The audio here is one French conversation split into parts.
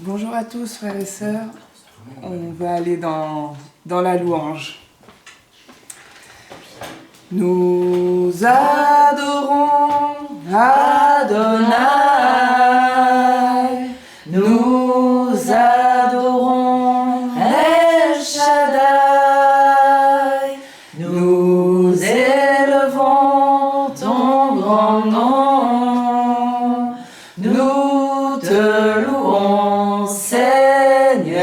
Bonjour à tous, frères et sœurs. On va aller dans la louange. Nous adorons Adonai. Nous adorons El Shaddai. Nous élevons ton grand nom. Nous te louons, Seigneur,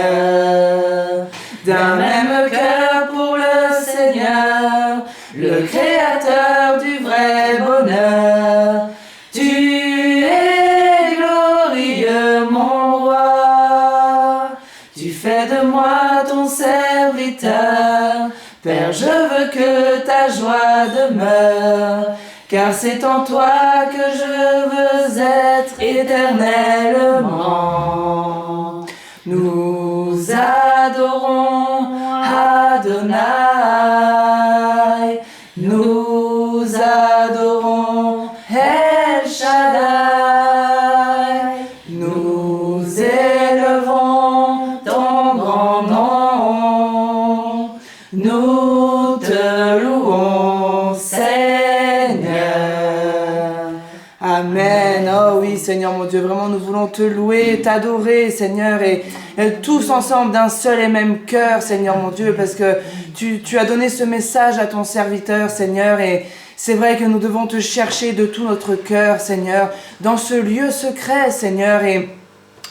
d'un même cœur pour le Seigneur, le Créateur du vrai bonheur. Tu es glorieux, mon roi, tu fais de moi ton serviteur. Père, je veux que ta joie demeure, car c'est en toi que je veux être éternellement. Nous adorons Adonai, nous adorons El Shaddai, nous élevons ton grand nom, nous te louons, Seigneur. Amen. Oh oui, Seigneur mon Dieu, vraiment nous voulons te louer, t'adorer, Seigneur, et tous ensemble d'un seul et même cœur, Seigneur mon Dieu, parce que tu as donné ce message à ton serviteur, Seigneur, et c'est vrai que nous devons te chercher de tout notre cœur, Seigneur, dans ce lieu secret, Seigneur, et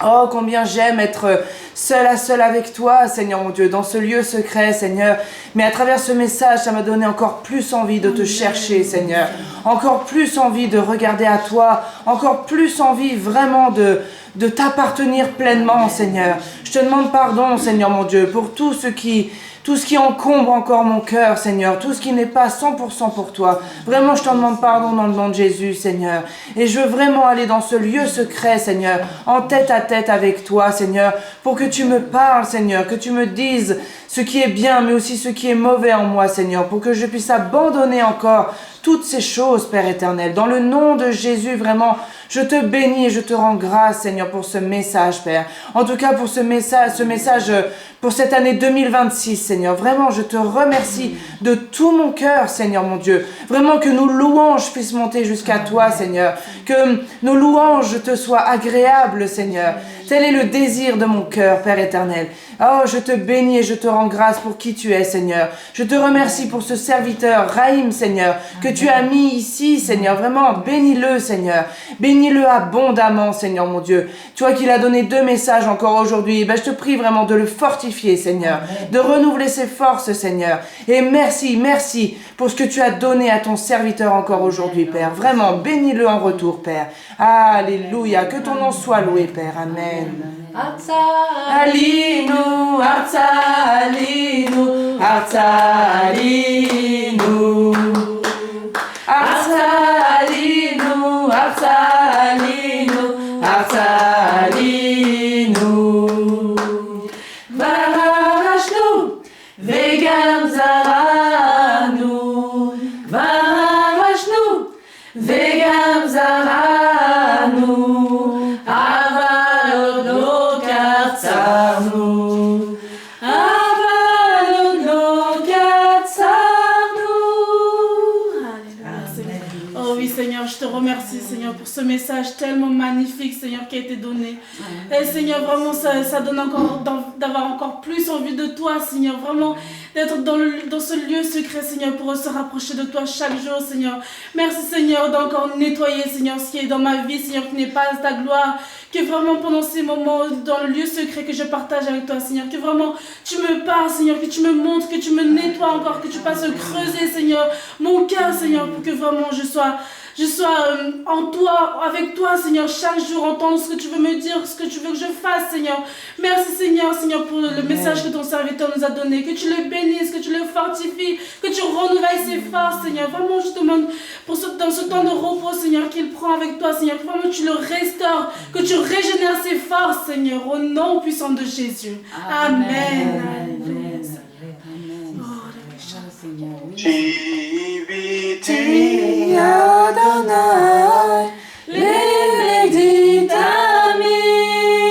oh, combien j'aime être seul à seul avec toi, Seigneur mon Dieu, dans ce lieu secret, Seigneur. Mais à travers ce message, ça m'a donné encore plus envie de te chercher, Seigneur. Encore plus envie de regarder à toi. Encore plus envie vraiment de t'appartenir pleinement, Seigneur. Je te demande pardon, Seigneur mon Dieu, pour tout ce qui encombre encore mon cœur, Seigneur, tout ce qui n'est pas 100% pour toi. Vraiment, je t'en demande pardon dans le nom de Jésus, Seigneur. Et je veux vraiment aller dans ce lieu secret, Seigneur, en tête à tête avec toi, Seigneur, pour que tu me parles, Seigneur, que tu me dises ce qui est bien, mais aussi ce qui est mauvais en moi, Seigneur, pour que je puisse abandonner encore toutes ces choses, Père éternel. Dans le nom de Jésus, vraiment, je te bénis et je te rends grâce, Seigneur, pour ce message, Père. En tout cas, pour ce message pour cette année 2026, Seigneur. Vraiment, je te remercie de tout mon cœur, Seigneur, mon Dieu. Vraiment que nos louanges puissent monter jusqu'à toi, Seigneur. Que nos louanges te soient agréables, Seigneur. Tel est le désir de mon cœur, Père éternel. Oh, je te bénis et je te rends grâce pour qui tu es, Seigneur. Je te remercie pour ce serviteur, Raïm, Seigneur, que tu as mis ici, Seigneur. Vraiment, bénis-le, Seigneur. Bénis-le abondamment, Seigneur, mon Dieu. Tu vois qu'il a donné 2 messages encore aujourd'hui. Ben, je te prie vraiment de le fortifier, Seigneur. De renouveler ses forces, Seigneur. Et merci pour ce que tu as donné à ton serviteur encore aujourd'hui, Père. Vraiment, bénis-le en retour, Père. Alléluia. Que ton nom soit loué, Père. Amen. Alinu, Artzalinu, Artzalinu, Artzalinu, Artzalinu, Artzalinu. Varashnu, vegam zaranu, Varashnu, vegam zaranu. Je te remercie, Seigneur, pour ce message tellement magnifique, Seigneur, qui a été donné. Et Seigneur, vraiment, ça donne encore d'avoir encore plus envie de toi, Seigneur. Vraiment, d'être dans ce lieu secret, Seigneur, pour se rapprocher de toi chaque jour, Seigneur. Merci, Seigneur, d'encore nettoyer, Seigneur, ce qui est dans ma vie, Seigneur, qui n'est pas ta gloire. Que vraiment, pendant ces moments, dans le lieu secret que je partage avec toi, Seigneur, que vraiment, tu me parles, Seigneur, que tu me montres, que tu me nettoies encore, que tu passes creuser, Seigneur, mon cœur, Seigneur, pour que vraiment je sois en toi, avec toi, Seigneur, chaque jour, entendre ce que tu veux me dire, ce que tu veux que je fasse, Seigneur. Merci, Seigneur, pour le message que ton serviteur nous a donné. Que tu le bénisses, que tu le fortifies, que tu renouvelles ses forces, Seigneur. Vraiment, je te demande, dans ce temps de repos, Seigneur, qu'il prend avec toi, Seigneur, que vraiment tu le restaures, que tu régénères ses forces, Seigneur, au nom puissant de Jésus. Amen. Amen. Shiviti Adonai, benedicta mi.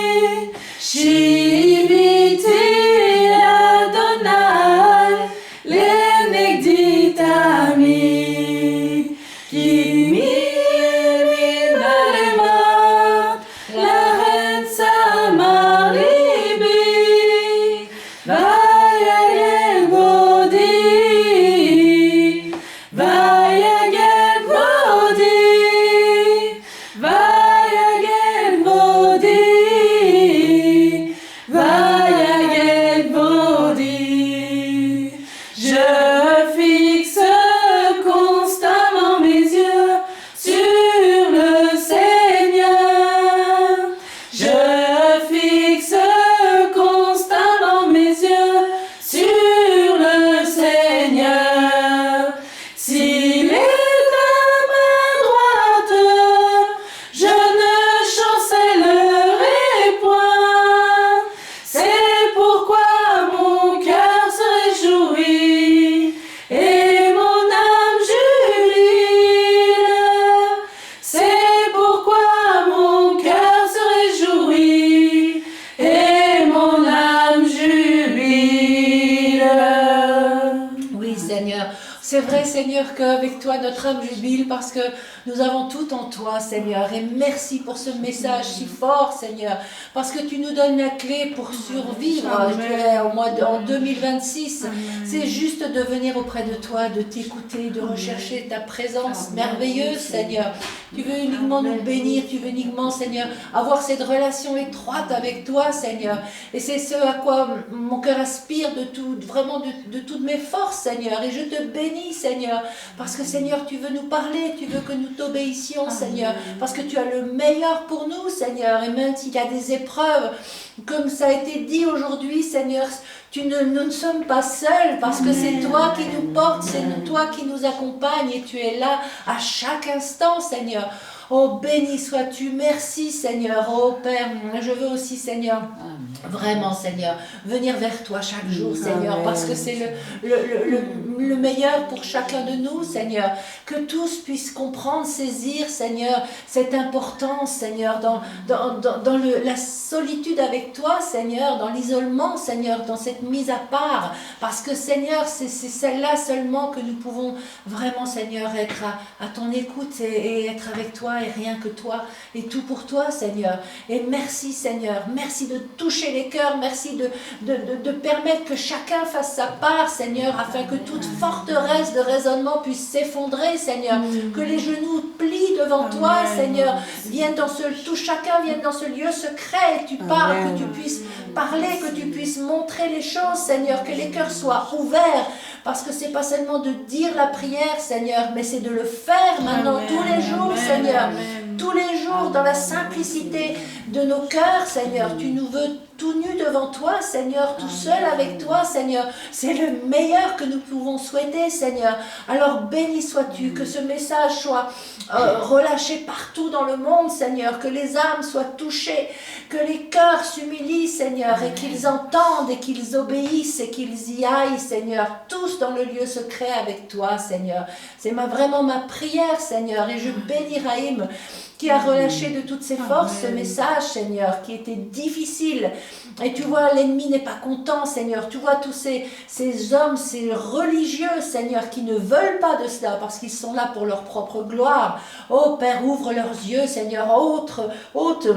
vrai, Seigneur, qu'avec toi, notre âme jubile parce que nous avons tout en toi, Seigneur. Et merci pour ce message si fort, Seigneur, parce que tu nous donnes la clé pour survivre, je dirais, en 2026. C'est juste de venir auprès de toi, de t'écouter, de rechercher ta présence merveilleuse, Seigneur. Tu veux uniquement nous bénir, tu veux uniquement, Seigneur, avoir cette relation étroite avec toi, Seigneur. Et c'est ce à quoi mon cœur aspire de tout, vraiment de toutes mes forces, Seigneur. Et je te bénis, Seigneur, parce que, Seigneur, tu veux nous parler, tu veux que nous t'obéissions, Seigneur, parce que tu as le meilleur pour nous, Seigneur. Et même s'il y a des épreuves, comme ça a été dit aujourd'hui, Seigneur, nous ne sommes pas seuls, parce que c'est toi qui nous portes, c'est toi qui nous accompagne, et tu es là à chaque instant, Seigneur. Oh, béni sois-tu, merci, Seigneur. Oh, Père, je veux aussi, Seigneur, vraiment, Seigneur, venir vers toi chaque jour, Seigneur, parce que c'est le meilleur pour chacun de nous, Seigneur. Que tous puissent comprendre, saisir, Seigneur, cette importance, Seigneur, dans la solitude avec toi, Seigneur, dans l'isolement, Seigneur, dans cette mise à part. Parce que, Seigneur, c'est celle-là seulement que nous pouvons vraiment, Seigneur, être à ton écoute et être avec toi et rien que toi et tout pour toi, Seigneur. Et merci, Seigneur, merci de toucher les cœurs, merci de permettre que chacun fasse sa part, Seigneur, afin que toute forteresse de raisonnement puisse s'effondrer, Seigneur, que les genoux plient devant toi, Seigneur, tout chacun vienne dans ce lieu secret et tu parles, que tu puisses parler, que tu puisses montrer les choses, Seigneur, que les cœurs soient ouverts, parce que c'est pas seulement de dire la prière, Seigneur, mais c'est de le faire maintenant tous les jours, Seigneur. Tous les jours, dans la simplicité de nos cœurs, Seigneur, tu nous veux tout nus devant toi, Seigneur, tout seul avec toi, Seigneur. C'est le meilleur que nous pouvons souhaiter, Seigneur. Alors béni sois-tu, que ce message soit relâché partout dans le monde, Seigneur, que les âmes soient touchées, que les cœurs s'humilient, Seigneur, et qu'ils entendent et qu'ils obéissent et qu'ils y aillent, Seigneur, tous dans le lieu secret avec toi, Seigneur. C'est vraiment ma prière, Seigneur, et je bénis Raïm, qui a relâché de toutes ses forces ce message, Seigneur, qui était difficile. Et tu vois, l'ennemi n'est pas content, Seigneur. Tu vois tous ces hommes, ces religieux, Seigneur, qui ne veulent pas de cela parce qu'ils sont là pour leur propre gloire. Oh Père, ouvre leurs yeux, Seigneur, ôte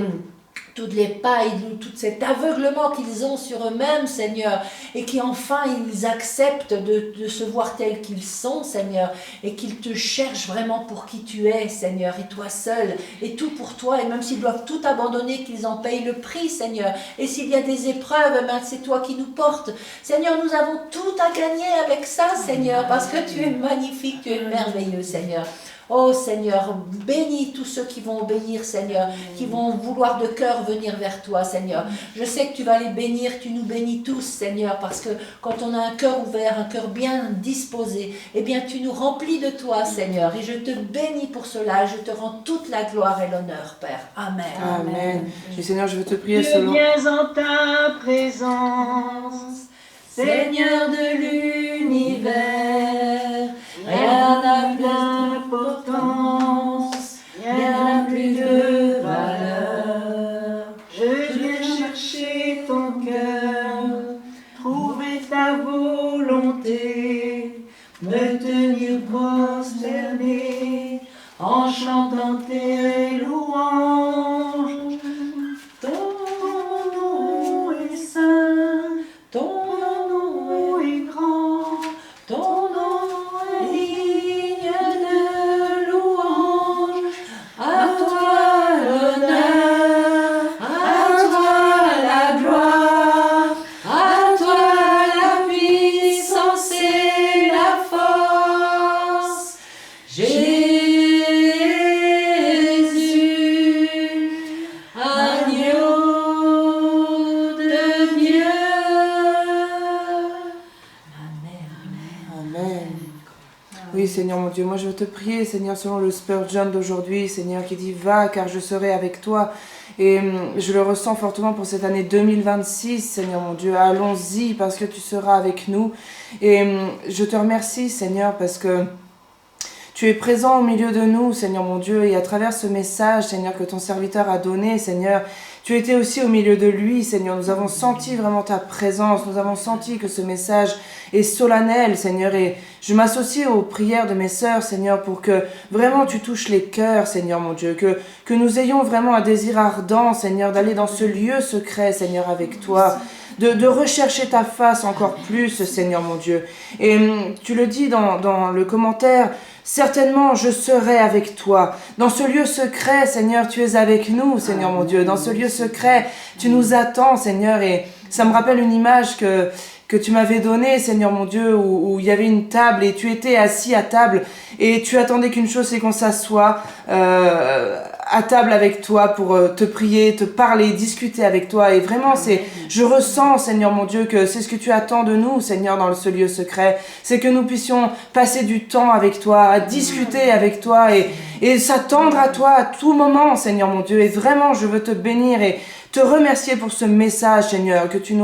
toutes les pailles, tout cet aveuglement qu'ils ont sur eux-mêmes, Seigneur, et qui enfin ils acceptent de se voir tels qu'ils sont, Seigneur, et qu'ils te cherchent vraiment pour qui tu es, Seigneur, et toi seul, et tout pour toi, et même s'ils doivent tout abandonner, qu'ils en payent le prix, Seigneur, et s'il y a des épreuves, ben, c'est toi qui nous portes, Seigneur, nous avons tout à gagner avec ça, Seigneur, parce que tu es magnifique, tu es merveilleux, Seigneur. Oh Seigneur, bénis tous ceux qui vont obéir, Seigneur, qui vont vouloir de cœur venir vers toi, Seigneur. Je sais que tu vas les bénir, tu nous bénis tous, Seigneur, parce que quand on a un cœur ouvert, un cœur bien disposé, eh bien tu nous remplis de toi, Seigneur. Et je te bénis pour cela, je te rends toute la gloire et l'honneur, Père. Amen. Amen. Et Seigneur, je veux te prier Je selon... viens en ta présence, Seigneur de l'univers, rien n'a plus d'importance, rien n'a plus de valeur. Je viens chercher ton cœur, trouver ta volonté, me tenir prosterné en chantant tes louanges. Ton nom est saint, ton nom est grand, ton nom est digne de louange. À toi l'honneur, à toi la gloire, à toi la puissance et la force. Jésus, agneau de Dieu. Amen. Oui, Seigneur mon Dieu, moi je veux te prier, Seigneur, selon le Spurgeon d'aujourd'hui, Seigneur, qui dit « Va, car je serai avec toi ». Et je le ressens fortement pour cette année 2026, Seigneur mon Dieu. Allons-y, parce que tu seras avec nous. Et je te remercie, Seigneur, parce que tu es présent au milieu de nous, Seigneur mon Dieu. Et à travers ce message, Seigneur, que ton serviteur a donné, Seigneur, tu étais aussi au milieu de lui, Seigneur. Nous avons senti vraiment ta présence. Nous avons senti que ce message est solennel, Seigneur. Et je m'associe aux prières de mes sœurs, Seigneur, pour que vraiment tu touches les cœurs, Seigneur, mon Dieu. Que nous ayons vraiment un désir ardent, Seigneur, d'aller dans ce lieu secret, Seigneur, avec toi. De rechercher ta face encore plus, Seigneur, mon Dieu. Et tu le dis dans le commentaire, certainement je serai avec toi. Dans ce lieu secret, Seigneur, tu es avec nous, Seigneur, mon Dieu. Dans ce lieu secret, tu nous attends, Seigneur. Et ça me rappelle une image que tu m'avais donnée, Seigneur, mon Dieu, où il y avait une table et tu étais assis à table et tu attendais qu'une chose, c'est qu'on s'assoie à table avec toi pour te prier, te parler, discuter avec toi. Et vraiment, je ressens, Seigneur mon Dieu, que c'est ce que tu attends de nous, Seigneur, dans ce lieu secret. C'est que nous puissions passer du temps avec toi, à discuter avec toi et s'attendre à toi à tout moment, Seigneur mon Dieu. Et vraiment, je veux te bénir et te remercier pour ce message, Seigneur, que tu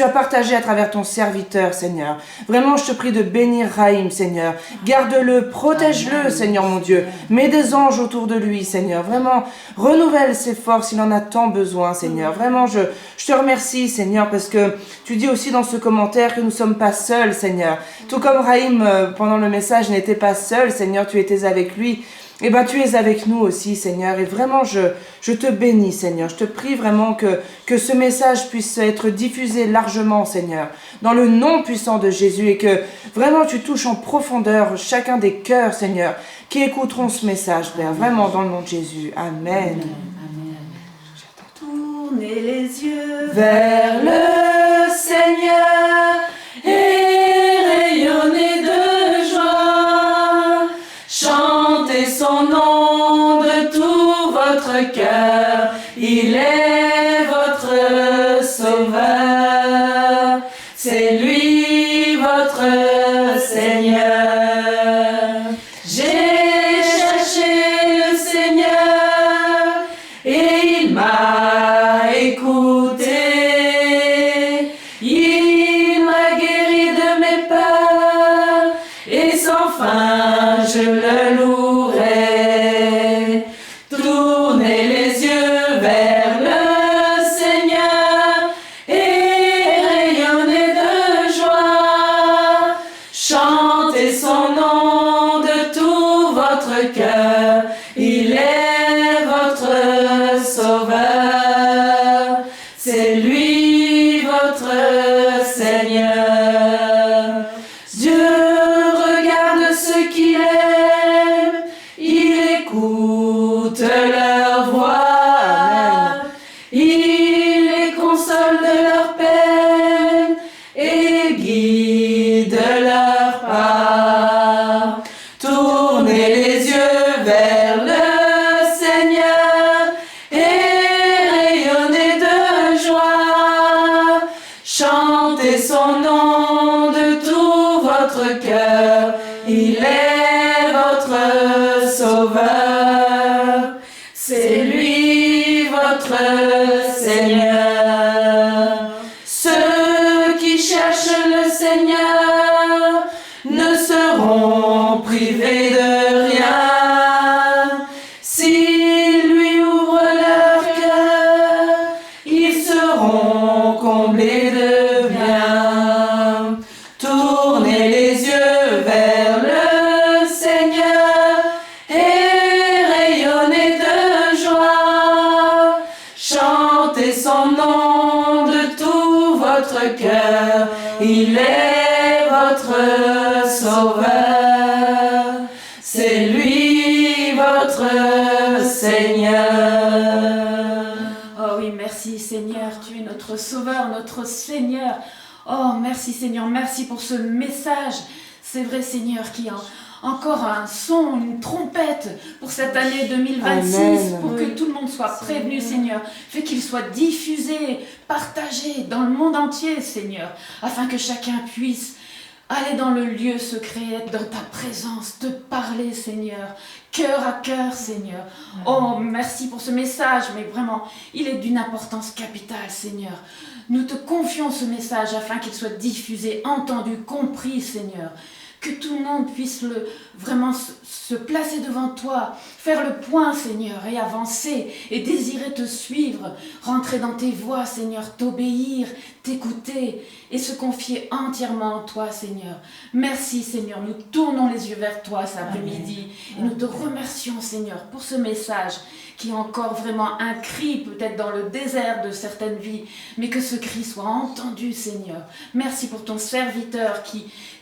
as partagé à travers ton serviteur, Seigneur. Vraiment, je te prie de bénir Raïm, Seigneur. Garde-le, protège-le, Seigneur mon Dieu. Mets des anges autour de lui, Seigneur. Vraiment, renouvelle ses forces, il en a tant besoin, Seigneur. Vraiment, je te remercie, Seigneur, parce que tu dis aussi dans ce commentaire que nous ne sommes pas seuls, Seigneur. Tout comme Raïm, pendant le message, n'était pas seul, Seigneur, tu étais avec lui. Eh bien, tu es avec nous aussi, Seigneur, et vraiment, je te bénis, Seigneur. Je te prie vraiment que ce message puisse être diffusé largement, Seigneur, dans le nom puissant de Jésus, et que vraiment tu touches en profondeur chacun des cœurs, Seigneur, qui écouteront ce message, Père, vraiment dans le nom de Jésus. Amen. Tournez les yeux Vers le Seigneur et rayonnez de joie. Chantez son nom de tout votre cœur, il est votre sauveur, c'est lui votre Seigneur. J'ai cherché le Seigneur et il m'a écouté, il m'a guéri de mes peurs et sans fin je le louerai. Tournez les yeux vers le Seigneur et rayonnez de joie. Chantez son nom de tout votre cœur, il est votre sauveur, c'est lui votre Seigneur. Dieu regarde ceux qu'il aime, il écoute leur voix, il les console de leur peine et guide leur pas. Tournez les yeux vers le Seigneur et rayonnez de joie. Chantez son nom de tout votre cœur, il est votre sauveur, c'est lui votre Seigneur. Ceux qui cherchent le Seigneur ne seront privés de rien. S'ils lui ouvrent leur cœur, ils seront comblés de bien. Tournez les yeux vers le Seigneur et rayonnez de joie. Chantez son nom de tout votre cœur, il est votre sauveur, c'est lui votre Seigneur. Oh oui, merci Seigneur, tu es notre Sauveur, notre Seigneur. Oh, merci Seigneur, merci pour ce message. C'est vrai Seigneur qu'il y a encore un son, une trompette pour cette année 2026, Amen. pour que tout le monde soit prévenu Seigneur. Fais qu'il soit diffusé, partagé dans le monde entier Seigneur, afin que chacun puisse aller dans le lieu secret, être dans ta présence, te parler Seigneur, cœur à cœur Seigneur. Oh, merci pour ce message, mais vraiment, il est d'une importance capitale Seigneur. Nous te confions ce message afin qu'il soit diffusé, entendu, compris Seigneur. que tout le monde puisse vraiment se placer devant toi, faire le point, Seigneur, et avancer, et désirer te suivre, rentrer dans tes voies, Seigneur, t'obéir, t'écouter, et se confier entièrement en toi, Seigneur. Merci, Seigneur, nous tournons les yeux vers toi cet après-midi, et nous te remercions, Seigneur, pour ce message qui est encore vraiment un cri, peut-être dans le désert de certaines vies, mais que ce cri soit entendu, Seigneur. Merci pour ton serviteur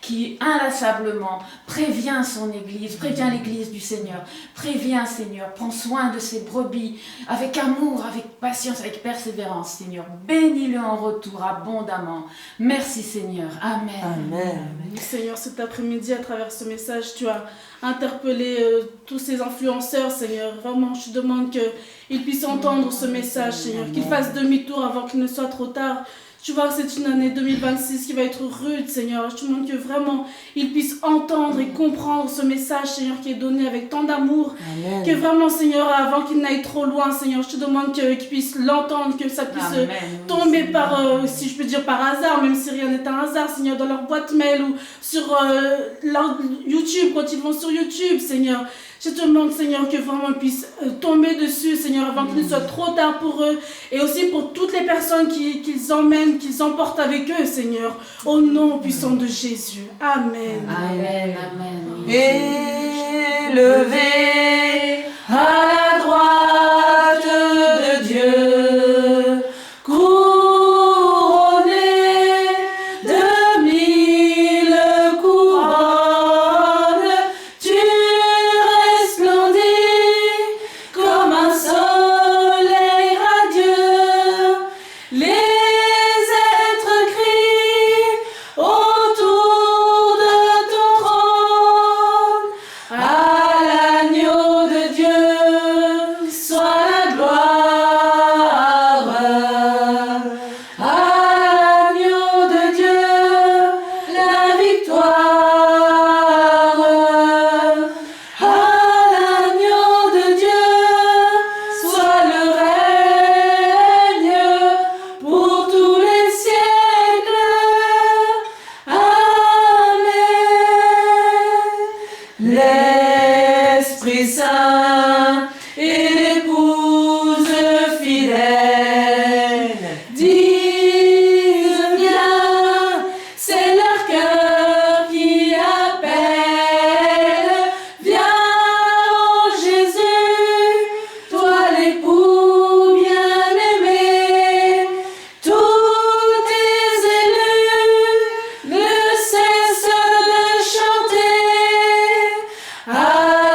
qui inlassablement prévient son Église, prévient l'Église du Seigneur, prévient, Seigneur, prends soin de ses brebis, avec amour, avec patience, avec persévérance, Seigneur. Bénis-le en retour abondamment. Merci, Seigneur. Amen. Amen. Seigneur, cet après-midi, à travers ce message, tu as interpellé tous ces influenceurs, Seigneur. Vraiment, je te demande qu'ils puissent entendre ce message, Seigneur, qu'ils fassent demi-tour avant qu'il ne soit trop tard. Tu vois que c'est une année 2026 qui va être rude, Seigneur. Je te demande que vraiment, ils puissent entendre et comprendre ce message, Seigneur, qui est donné avec tant d'amour. Amen. Que vraiment, Seigneur, avant qu'il n'aille trop loin, Seigneur, je te demande qu'ils puissent l'entendre, que ça puisse tomber par, si je peux dire par hasard, même si rien n'est un hasard, Seigneur, dans leur boîte mail ou sur leur YouTube, quand ils vont sur YouTube, Seigneur. Je te demande, Seigneur, que vraiment ils puissent tomber dessus, Seigneur, avant qu'il ne soit trop tard pour eux. Et aussi pour toutes les personnes qu'ils emmènent, qu'ils emportent avec eux, Seigneur. Au nom puissant de Jésus. Amen. Amen. Amen. Élevé à la droite de Dieu, couronné de 1000 couronnes, tu resplendis comme un soleil radieux. Les êtres crient autour de ton trône. À l'agneau de Dieu soit la gloire. À l'agneau de Dieu la victoire. À l'agneau de Dieu soit le règne pour tous les siècles. Amen. L'Esprit Saint et l'épouse fidèle disent bien, c'est leur cœur qui appelle. Viens, ô Jésus, toi l'époux bien-aimé, tous tes élus ne cessent de chanter. À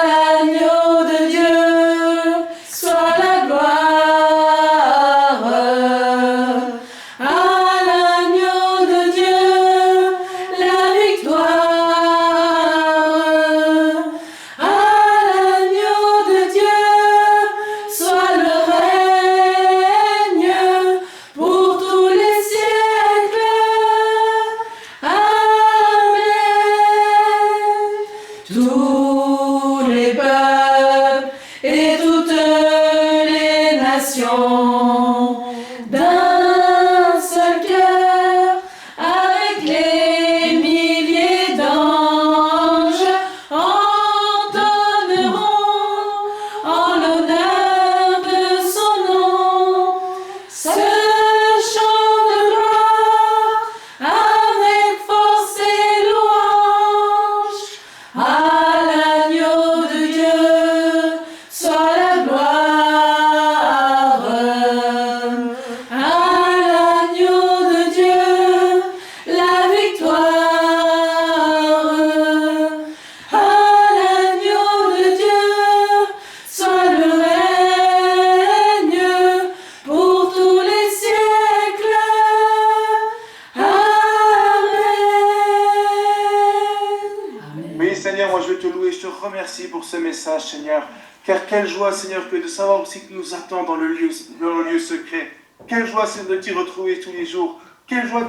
l'agneau de Dieu soit la gloire. À l'agneau de Dieu la victoire. À l'agneau de Dieu soit le règne pour tous les siècles. Amen. Tous les peuples et toutes les nations d'un seul cœur, avec les milliers d'anges, entonneront en l'honneur de son nom ce chant de gloire avec force et louange. À l'agneau de Dieu soit la gloire. À l'agneau de Dieu la victoire. À l'agneau de Dieu soit le règne pour tous les siècles. Amen. Oui, Seigneur, moi je veux te louer, je te remercie pour ce message, Seigneur. Car quelle joie, Seigneur, que de savoir aussi que nous attend dans le lieu secret. Quelle joie, c'est de t'y retrouver tous les jours. Quelle joie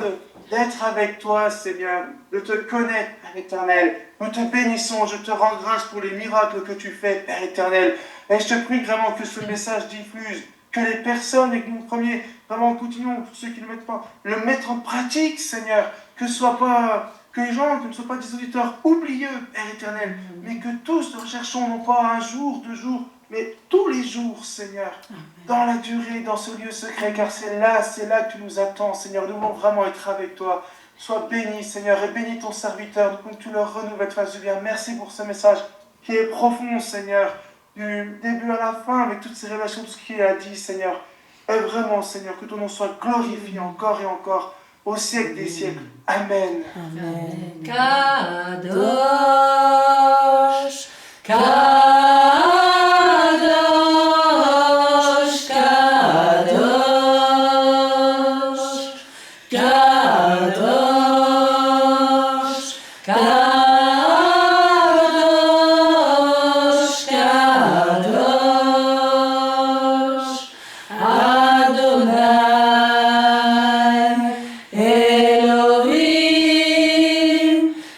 d'être avec toi, Seigneur, de te connaître, Père éternel. Nous te bénissons, je te rends grâce pour les miracles que tu fais, Père éternel. Et je te prie vraiment que ce message diffuse, que les personnes, et que nous premiers, vraiment continuons, pour ceux qui ne le mettent pas, le mettre en pratique, Seigneur. Que ce soit pas Que les gens ne soient pas des auditeurs oublieux, Père éternel, mais que tous nous recherchons non pas un jour, 2 jours, mais tous les jours, Seigneur, dans la durée, dans ce lieu secret, car c'est là que tu nous attends, Seigneur. Nous voulons vraiment être avec toi. Sois béni, Seigneur, et bénis ton serviteur, que tu leur renouvelles, fasses du bien. Merci pour ce message qui est profond, Seigneur, du début à la fin, avec toutes ces révélations, tout ce qu'il a dit, Seigneur. Et vraiment, Seigneur, que ton nom soit glorifié encore et encore, au siècle des siècles. Amen. Amen. Kadosh, Kadosh, Kadosh, Kadosh, Kadosh, Kadosh, Adonai, Elohim,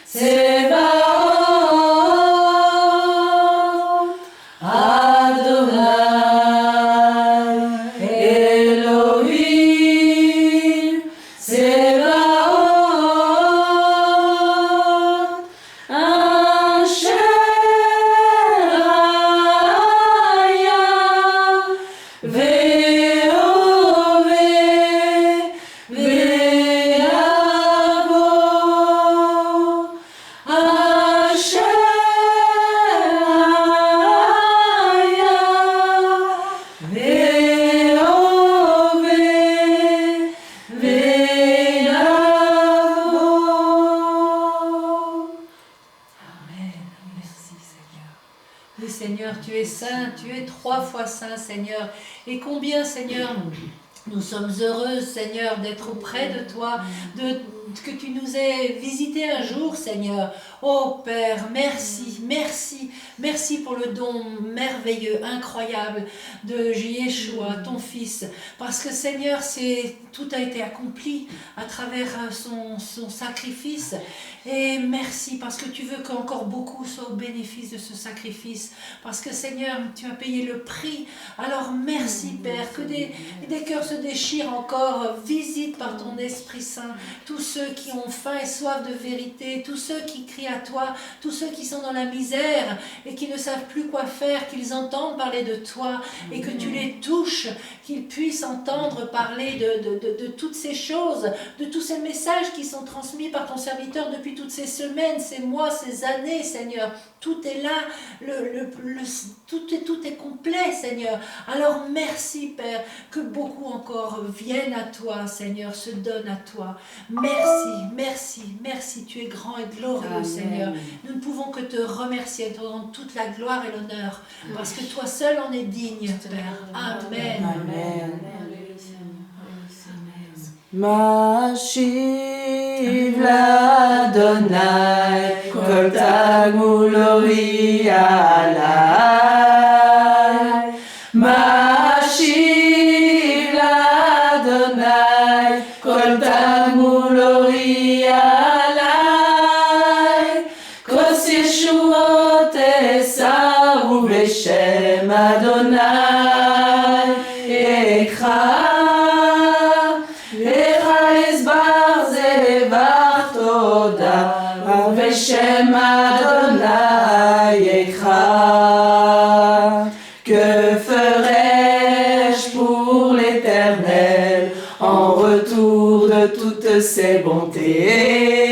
Sebaot, Adonai, Elohim, Sebaot, Asher Haya, Ve'oveh, Ve'avo, Asher Haya, Ve'oveh, Ve'avo. Amen. Merci Seigneur. Oui Seigneur, tu es saint, tu es 3 fois saint Seigneur. Et combien Seigneur, nous sommes heureux Seigneur d'être auprès de toi, que tu nous aies visité un jour Seigneur. Oh Père, merci, merci, merci pour le don merveilleux, incroyable de Yeshua, ton Fils. Parce que Seigneur, tout a été accompli à travers son sacrifice. Et merci parce que tu veux qu'encore beaucoup soient au bénéfice de ce sacrifice. Parce que Seigneur, tu as payé le prix. Alors merci Père, que des cœurs se déchirent encore. Visite par ton Esprit Saint tous ceux qui ont faim et soif de vérité, tous ceux qui crient à toi, tous ceux qui sont dans la misère et qui ne savent plus quoi faire, qu'ils entendent parler de toi et que tu les touches, qu'ils puissent entendre parler de toutes ces choses, de tous ces messages qui sont transmis par ton serviteur depuis toutes ces semaines, ces mois, ces années, Seigneur. Tout est là, tout est complet, Seigneur. Alors merci, Père, que beaucoup encore viennent à toi, Seigneur, se donnent à toi. Merci, merci, merci. Tu es grand et glorieux, Amen. Seigneur. Nous ne pouvons que te remercier, te rendre toute la gloire et l'honneur, parce que toi seul en es digne, Père. Amen. Amen. Mashiv l'Adonai, kol tagmul ori alai. Mashiv l'Adonai, kol tagmul ori alai. Kos yeshuot esavu b'shem Adonai ekcha. Beshem Adonai Ekcha. Que ferais-je pour l'Éternel en retour de toutes ses bontés?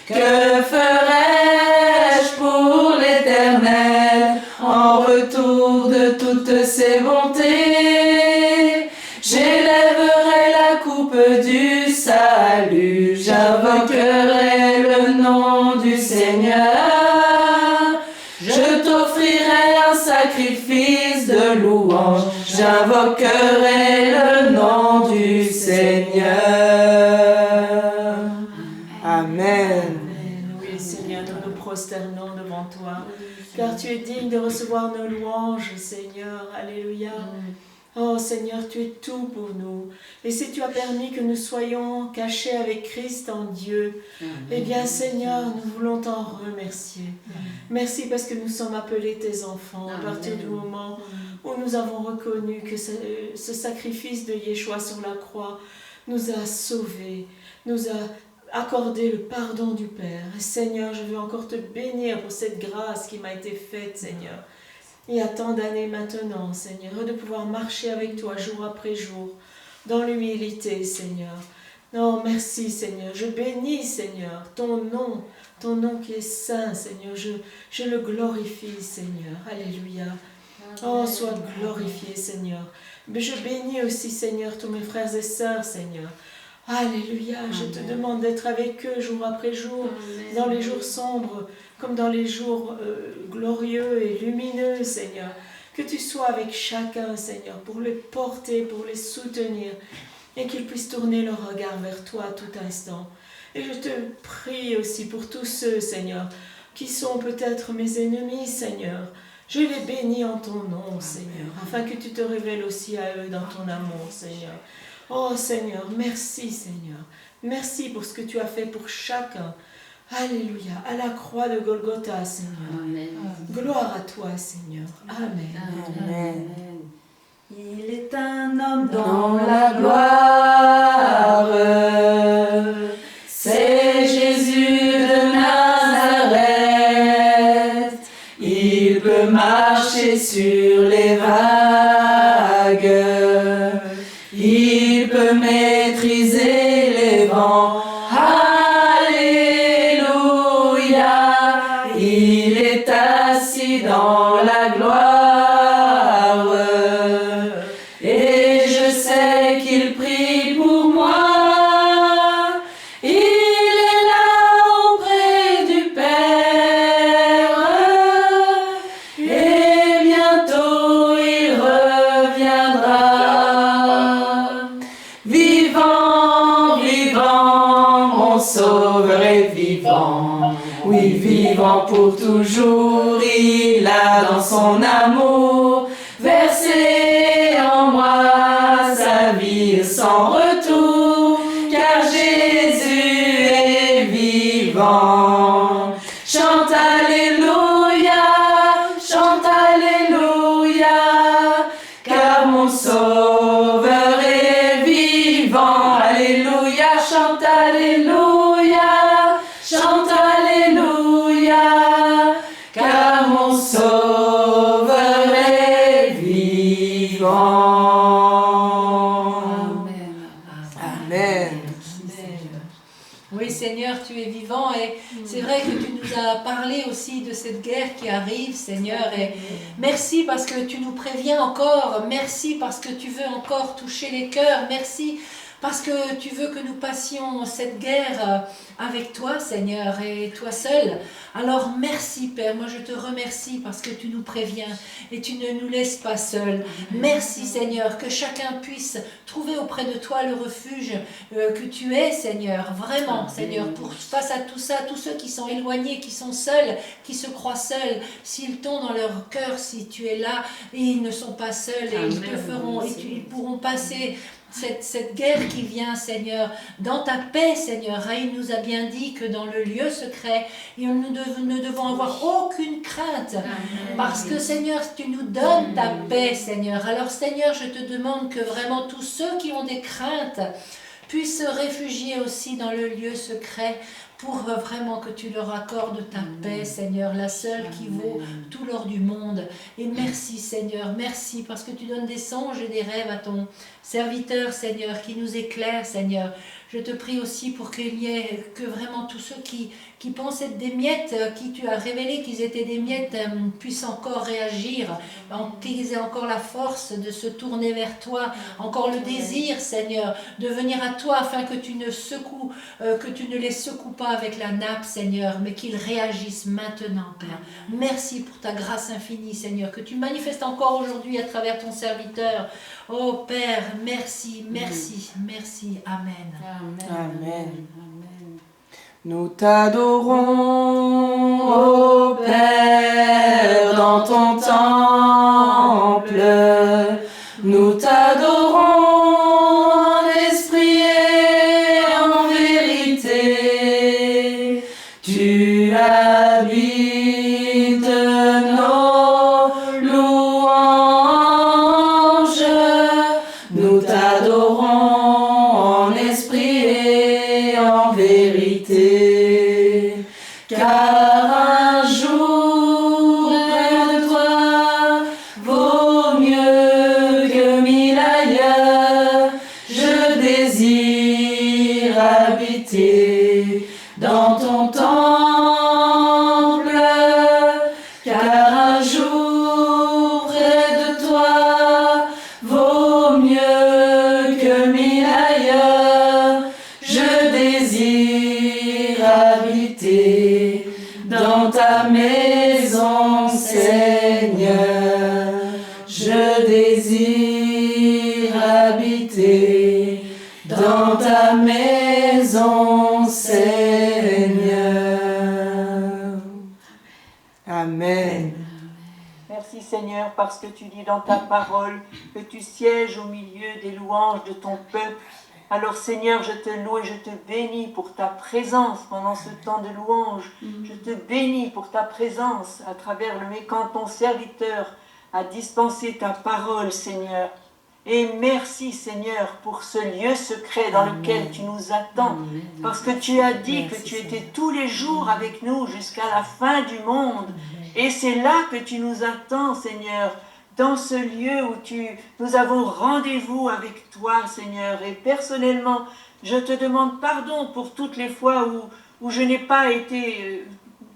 Que ferais-je pour l'Éternel en retour de toutes ses bontés? J'élèverai la coupe du salut, j'invoquerai le nom du Seigneur. Je t'offrirai un sacrifice de louange, j'invoquerai le nom du Seigneur. Amen. Oui, Seigneur, nous nous prosternons devant toi, car tu es digne de recevoir nos louanges, Seigneur. Alléluia. Oh Seigneur, tu es tout pour nous. Et si tu as permis que nous soyons cachés avec Christ en Dieu, eh bien Seigneur, nous voulons t'en remercier. Merci parce que nous sommes appelés tes enfants à partir du moment où nous avons reconnu que ce sacrifice de Yeshua sur la croix nous a sauvés, nous a accorder le pardon du Père. Et Seigneur, je veux encore te bénir pour cette grâce qui m'a été faite, Seigneur. Il y a tant d'années maintenant, Seigneur, de pouvoir marcher avec toi jour après jour, dans l'humilité, Seigneur. Oh, merci, Seigneur. Je bénis, Seigneur, ton nom qui est saint, Seigneur. Je le glorifie, Seigneur. Alléluia. Oh, sois glorifié, Seigneur. Mais je bénis aussi, Seigneur, tous mes frères et sœurs, Seigneur. Alléluia. Je te demande d'être avec eux jour après jour, dans les jours sombres, comme dans les jours glorieux et lumineux, Seigneur. Que tu sois avec chacun, Seigneur, pour les porter, pour les soutenir, et qu'ils puissent tourner leur regard vers toi à tout instant. Et je te prie aussi pour tous ceux, Seigneur, qui sont peut-être mes ennemis, Seigneur. Je les bénis en ton nom, Seigneur, afin que tu te révèles aussi à eux dans ton amour, Seigneur. Oh Seigneur, merci, Seigneur. Merci pour ce que tu as fait pour chacun. Alléluia, à la croix de Golgotha, Seigneur. Amen. Gloire à toi, Seigneur. Amen. Amen. Il est un homme Dans la gloire, c'est Jésus de Nazareth. Il peut marcher sur les vagues, il peut maîtriser les vents. Alléluia, il est assis dans la gloire. Et je sais qu'il prie pour moi. Il est là auprès du Père. Et bientôt il reviendra. Vivant, vivant, mon Sauveur est vivant. Oui, vivant pour toujours, il a dans son amour versé en moi sa vie sans retour, car Jésus est vivant. Chante Alléluia, car mon Sauveur est vivant. Alléluia, chante Alléluia, car mon Sauveur est vivant. Amen. Oui, Seigneur, tu es vivant et c'est vrai que tu nous as parlé aussi de cette guerre qui arrive, Seigneur. Et merci parce que tu nous préviens encore. Merci parce que tu veux encore toucher les cœurs. Merci parce que tu veux que nous passions cette guerre avec toi, Seigneur, et toi seul. Alors merci, Père. Moi, je te remercie parce que tu nous préviens et tu ne nous laisses pas seuls. Merci, Seigneur, que chacun puisse trouver auprès de toi le refuge que tu es, Seigneur. Vraiment, Seigneur, face à tout ça, tous ceux qui sont éloignés, qui sont seuls, qui se croient seuls, s'ils t'ont dans leur cœur, si tu es là, et ils ne sont pas seuls, et ils te feront, et ils pourront passer cette guerre qui vient, Seigneur, dans ta paix, Seigneur. Et il nous a bien dit que dans le lieu secret, nous ne devons avoir aucune crainte. Parce que, Seigneur, tu nous donnes ta paix, Seigneur. Alors, Seigneur, je te demande que vraiment tous ceux qui ont des craintes puissent se réfugier aussi dans le lieu secret pour vraiment que tu leur accordes ta paix, Seigneur, la seule qui vaut tout l'or du monde. Et merci, Seigneur, merci, parce que tu donnes des songes et des rêves à ton serviteur, Seigneur, qui nous éclaire, Seigneur. Je te prie aussi pour qu'il y ait que vraiment tous ceux qui pensent être des miettes, qui tu as révélé qu'ils étaient des miettes, puissent encore réagir, qu'ils aient encore la force de se tourner vers toi, encore le désir, Seigneur, de venir à toi afin que tu ne les secoues pas avec la nappe, Seigneur, mais qu'ils réagissent maintenant, Père. Merci pour ta grâce infinie, Seigneur, que tu manifestes encore aujourd'hui à travers ton serviteur. Oh Père, merci, merci, merci. Amen. Amen. Nous t'adorons, ô Père, dans ton temple. Nous t'adorons en esprit et en vérité. Tu habites nos louanges. Nous t'adorons en esprit et en vérité. habiter dans ton temple, car un jour près de toi vaut mieux que 1000 ailleurs. Je désire habiter dans ta maison, Seigneur. Je désire habiter dans ta maison, Seigneur. Amen. Merci Seigneur parce que tu dis dans ta parole que tu sièges au milieu des louanges de ton peuple. Alors Seigneur, je te loue et je te bénis pour ta présence pendant ce temps de louange. Je te bénis pour ta présence à travers quand ton serviteur a dispensé ta parole, Seigneur. Et merci Seigneur pour ce lieu secret dans lequel tu nous attends. Parce que tu as dit que tu étais tous les jours avec nous jusqu'à la fin du monde. Et c'est là que tu nous attends, Seigneur, dans ce lieu où nous avons rendez-vous avec toi, Seigneur. Et personnellement, je te demande pardon pour toutes les fois où je n'ai pas été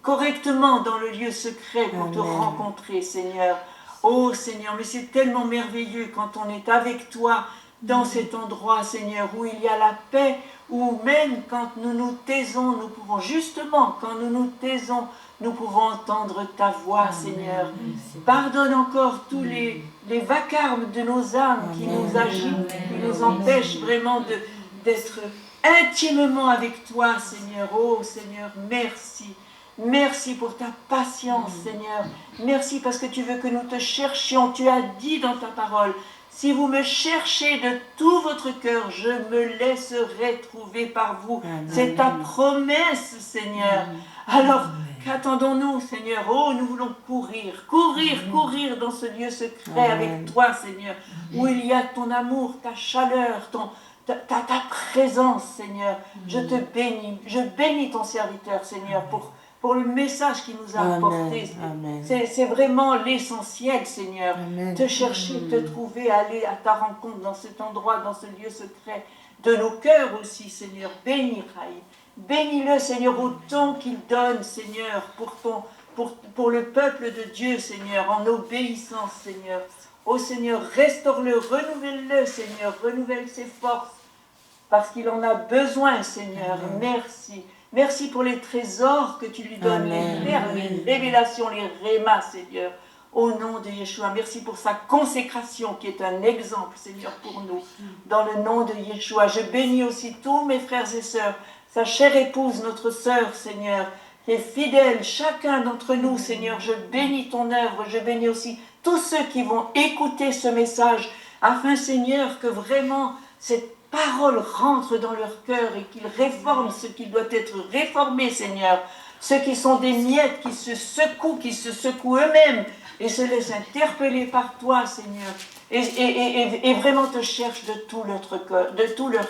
correctement dans le lieu secret pour te rencontrer, Seigneur. Oh Seigneur, mais c'est tellement merveilleux quand on est avec toi dans cet endroit, Seigneur, où il y a la paix, où même quand nous nous taisons, nous pouvons justement, quand nous nous taisons, nous pouvons entendre ta voix, Seigneur. Pardonne encore tous les vacarmes de nos âmes qui nous agitent, qui nous empêchent vraiment d'être intimement avec toi, Seigneur. Oh Seigneur, merci. Merci pour ta patience, Seigneur. Merci parce que tu veux que nous te cherchions. Tu as dit dans ta parole, si vous me cherchez de tout votre cœur, je me laisserai trouver par vous. C'est ta promesse, Seigneur. Alors, qu'attendons-nous, Seigneur? Oh, nous voulons courir dans ce lieu secret avec toi, Seigneur, où il y a ton amour, ta chaleur, ta présence, Seigneur. Je te bénis. Je bénis ton serviteur, Seigneur, pour le message qu'il nous a apporté. C'est vraiment l'essentiel, Seigneur. Te chercher, te trouver, aller à ta rencontre dans cet endroit, dans ce lieu secret de nos cœurs aussi, Seigneur. Bénis Raï. Bénis-le, Seigneur, autant qu'il donne, Seigneur, pour le peuple de Dieu, Seigneur, en obéissance, Seigneur. Oh Seigneur, restaure-le, renouvelle-le, Seigneur, renouvelle ses forces, parce qu'il en a besoin, Seigneur. Merci. Merci pour les trésors que tu lui donnes, les perles, les révélations, les rémas, Seigneur. Au nom de Yeshua, merci pour sa consécration qui est un exemple, Seigneur, pour nous. Dans le nom de Yeshua, je bénis aussi tous mes frères et sœurs, sa chère épouse, notre sœur, Seigneur, qui est fidèle, chacun d'entre nous, Seigneur. Je bénis ton œuvre, je bénis aussi tous ceux qui vont écouter ce message, afin, Seigneur, que vraiment cette parole rentre dans leur cœur et qu'ils réforment ce qui doit être réformé, Seigneur. Ceux qui sont des miettes, qui se secouent eux-mêmes et se laissent interpeller par toi, Seigneur. Et vraiment te cherchent de tout leur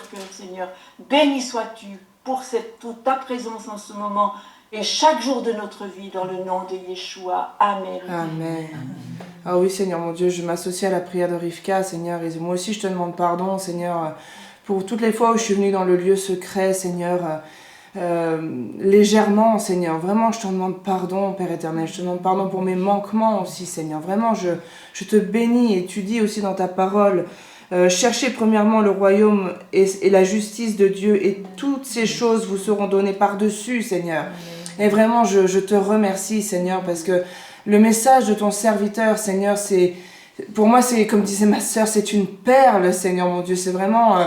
cœur, Seigneur. Béni sois-tu pour toute ta présence en ce moment et chaque jour de notre vie dans le nom de Yeshua. Amen. Amen. Ah oui, Seigneur, mon Dieu, je m'associe à la prière de Rivka, Seigneur, et moi aussi je te demande pardon, Seigneur, pour toutes les fois où je suis venue dans le lieu secret, Seigneur, légèrement, Seigneur. Vraiment, je te demande pardon, Père éternel. Je te demande pardon pour mes manquements aussi, Seigneur. Vraiment, je te bénis et tu dis aussi dans ta parole, cherchez premièrement le royaume et la justice de Dieu et toutes ces choses vous seront données par-dessus, Seigneur. Et vraiment, je te remercie, Seigneur, parce que le message de ton serviteur, Seigneur, pour moi, c'est comme disait ma sœur, c'est une perle, Seigneur, mon Dieu. C'est vraiment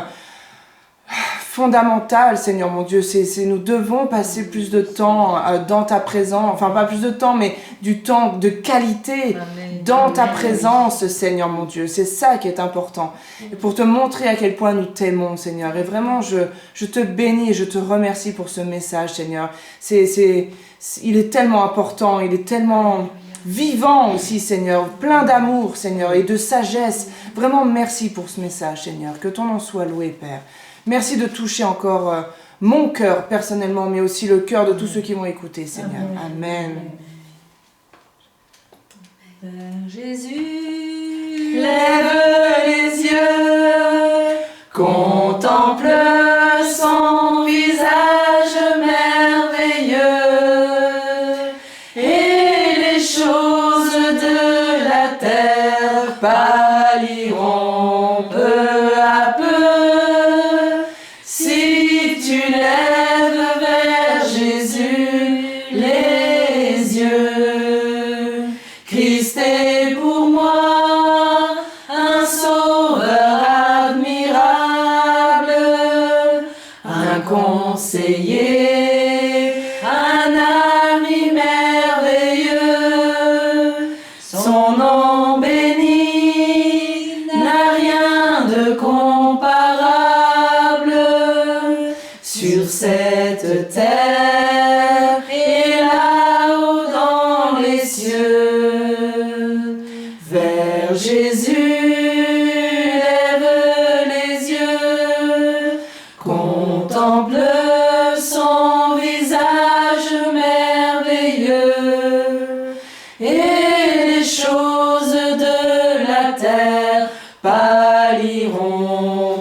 fondamental, Seigneur, mon Dieu. Nous devons passer plus de temps dans ta présence, enfin pas plus de temps, mais du temps de qualité dans ta présence, Seigneur, mon Dieu. C'est ça qui est important. Et pour te montrer à quel point nous t'aimons, Seigneur. Et vraiment, je te bénis et je te remercie pour ce message, Seigneur. Il est tellement important, il est tellement vivant aussi, Seigneur, plein d'amour, Seigneur, et de sagesse. Vraiment, merci pour ce message, Seigneur. Que ton nom soit loué, Père. Merci de toucher encore mon cœur personnellement, mais aussi le cœur de tous ceux qui vont écouter, Seigneur. Amen. Jésus, lève les yeux, contemple son conseiller, un ami merveilleux. Son nom béni n'a rien de comparable sur cette terre et là-haut dans les cieux. Vers Jésus lève les yeux, contemple son visage merveilleux, et les choses de la terre pâliront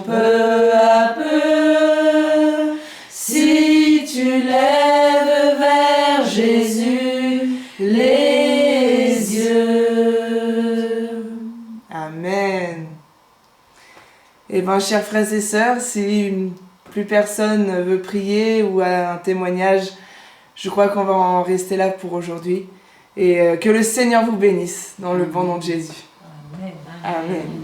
peu à peu si tu lèves vers Jésus les yeux. Amen. Eh bien, chers frères et sœurs, si plus personne veut prier ou a un témoignage, je crois qu'on va en rester là pour aujourd'hui. Et que le Seigneur vous bénisse dans le bon nom de Jésus. Amen. Amen.